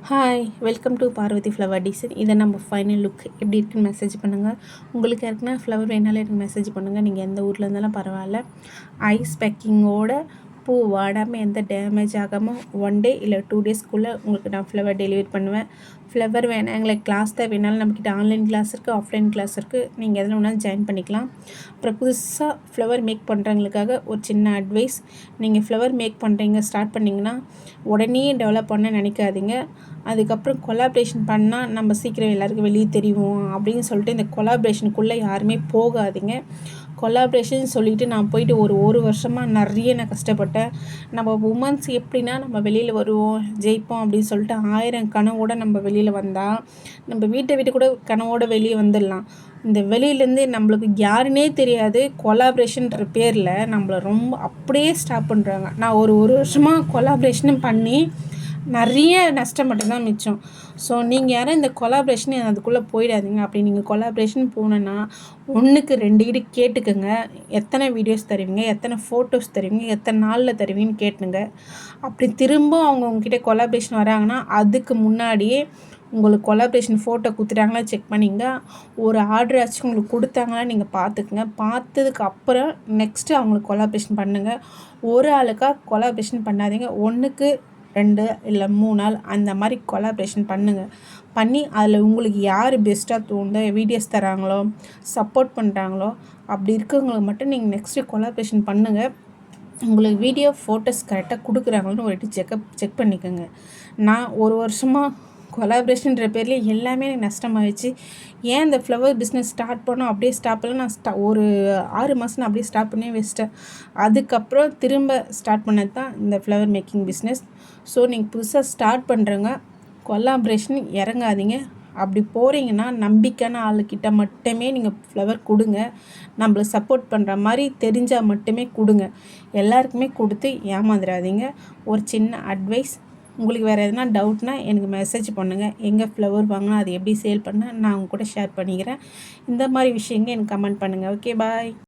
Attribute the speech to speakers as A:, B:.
A: Hi welcome to Parvathi flower design. இதை நம்ம final look எப்படி இருக்குன்னு மெசேஜ் பண்ணுங்கள். உங்களுக்கு யாருக்குன்னா ஃப்ளவர் வேணாலும் எனக்கு மெசேஜ் பண்ணுங்கள். நீங்கள் எந்த ஊரில் இருந்தாலும் பரவாயில்ல. ஐஸ் பேக்கிங்கோட பூ வாடாமல் எந்த டேமேஜ் ஆகாமல் 1 டே இல்லை 2 டேஸ்க்குள்ளே உங்களுக்கு நான் ஃப்ளவர் டெலிவரி பண்ணுவேன். ஃப்ளவர் வேணாம் எங்களுக்கு கிளாஸ் தான் வேணாலும் நம்மக்கிட்ட ஆன்லைன் கிளாஸ் இருக்குது, ஆஃப்லைன் கிளாஸ் இருக்குது. நீங்கள் எதில் வேணாலும் ஜாயின் பண்ணிக்கலாம். அப்புறம் புதுசாக ஃப்ளவர் மேக் பண்ணுறவங்களுக்காக ஒரு சின்ன அட்வைஸ். நீங்கள் ஃப்ளவர் மேக் பண்ணுறீங்க ஸ்டார்ட் பண்ணிங்கன்னா உடனே டெவலப் பண்ண நினைக்காதீங்க. அதுக்கப்புறம் கொலாப்ரேஷன் பண்ணால் நம்ம சீக்கிரம் எல்லாருக்கும் வெளியே தெரியும் அப்படின்னு சொல்லிட்டு இந்த கொலாப்ரேஷனுக்குள்ளே யாருமே போகாதீங்க. கொலாப்ரேஷன் சொல்லிவிட்டு நான் போயிட்டு ஒரு வருஷமாக நிறைய நான் கஷ்டப்பட்டேன். நம்ம உமன்ஸ் எப்படின்னா நம்ம வெளியில் வருவோம் ஜெயிப்போம் அப்படின்னு சொல்லிட்டு 1000 கனவோடு நம்ம வெளியில் வந்தால் நம்ம வீட்டை விட்டு கூட கனவோடு வெளியே வந்துடலாம். இந்த வெளியிலேருந்து நம்மளுக்கு யாருன்னே தெரியாது கொலாப்ரேஷன்ற பேரில் நம்மளை ரொம்ப அப்படியே ஸ்டாப் பண்ணுறாங்க. நான் ஒரு வருஷமாக கொலாப்ரேஷனும் பண்ணி நிறைய நஷ்டம் மட்டும்தான் மிச்சம். ஸோ நீங்கள் யாரும் இந்த கொலாப்ரேஷன் அதுக்குள்ளே போயிடாதீங்க. அப்படி நீங்கள் கொலாப்ரேஷன் போனோன்னா 1க்கு 2 கேட்டுக்கோங்க. எத்தனை வீடியோஸ் தருவீங்க, எத்தனை ஃபோட்டோஸ் தருவீங்க, எத்தனை நாளில் தருவீங்கன்னு கேட்டுங்க. அப்படி திரும்ப அவங்க உங்ககிட்ட கொலாப்ரேஷன் வராங்கன்னா அதுக்கு முன்னாடியே உங்களுக்கு கொலாப்ரேஷன் ஃபோட்டோ கொடுத்துட்டாங்களா செக் பண்ணிங்க. ஒரு ஆர்டர் ஆச்சு உங்களுக்கு கொடுத்தாங்களா நீங்கள் பார்த்துக்குங்க. பார்த்ததுக்கு அப்புறம் நெக்ஸ்ட்டு அவங்களுக்கு கொலாப்ரேஷன் பண்ணுங்கள். ஒரு ஆளுக்காக கொலாப்ரேஷன் பண்ணாதீங்க. 1க்கு 2 இல்லை 3 நாள் அந்த மாதிரி கொலாப்ரேஷன் பண்ணி அதில் உங்களுக்கு யார் பெஸ்ட்டாக தோணுதோ வீடியோஸ் தராங்களோ சப்போர்ட் பண்ணுறாங்களோ அப்படி இருக்கவங்களுக்கு மட்டும் நீங்கள் நெக்ஸ்ட்டு கொலாப்ரேஷன் பண்ணுங்கள். உங்களுக்கு வீடியோ ஃபோட்டோஸ் கரெக்டாக கொடுக்குறாங்களோன்னு ஒரு செக் பண்ணிக்கோங்க. நான் ஒரு வருஷமாக கொலாப்ரேஷன்ற பேர்லேயே எல்லாமே எனக்கு நஷ்டமாகிடுச்சு. ஏன் இந்த ஃப்ளவர் பிஸ்னஸ் ஸ்டார்ட் பண்ணோம் அப்படியே ஸ்டாப் பண்ணல. நான் ஒரு 6 மாதம் நான் அப்படியே ஸ்டாப் பண்ணி வச்சிட்டேன். அதுக்கப்புறம் திரும்ப ஸ்டார்ட் பண்ணது தான் இந்த ஃப்ளவர் மேக்கிங் பிஸ்னஸ். ஸோ நீங்கள் புதுசாக ஸ்டார்ட் பண்ணுறவங்க கொலாப்ரேஷன் இறங்காதீங்க. அப்படி போகிறீங்கன்னா நம்பிக்கையான ஆளுக்கிட்ட மட்டுமே நீங்கள் ஃப்ளவர் கொடுங்க. நம்மளை சப்போர்ட் பண்ணுற மாதிரி தெரிஞ்சால் மட்டுமே கொடுங்க. எல்லாருக்குமே கொடுத்து ஏமாந்துடாதீங்க. ஒரு சின்ன அட்வைஸ். உங்களுக்கு வேறு எதனா டவுட்னா எனக்கு மெசேஜ் பண்ணுங்கள். எங்கே ஃப்ளவர் வாங்கினா அது எப்படி சேல் பண்ணால் நான் உங்க கூட ஷேர் பண்ணிக்கிறேன். இந்த மாதிரி விஷயங்கள் எனக்கு கமெண்ட் பண்ணுங்கள். Okay bye.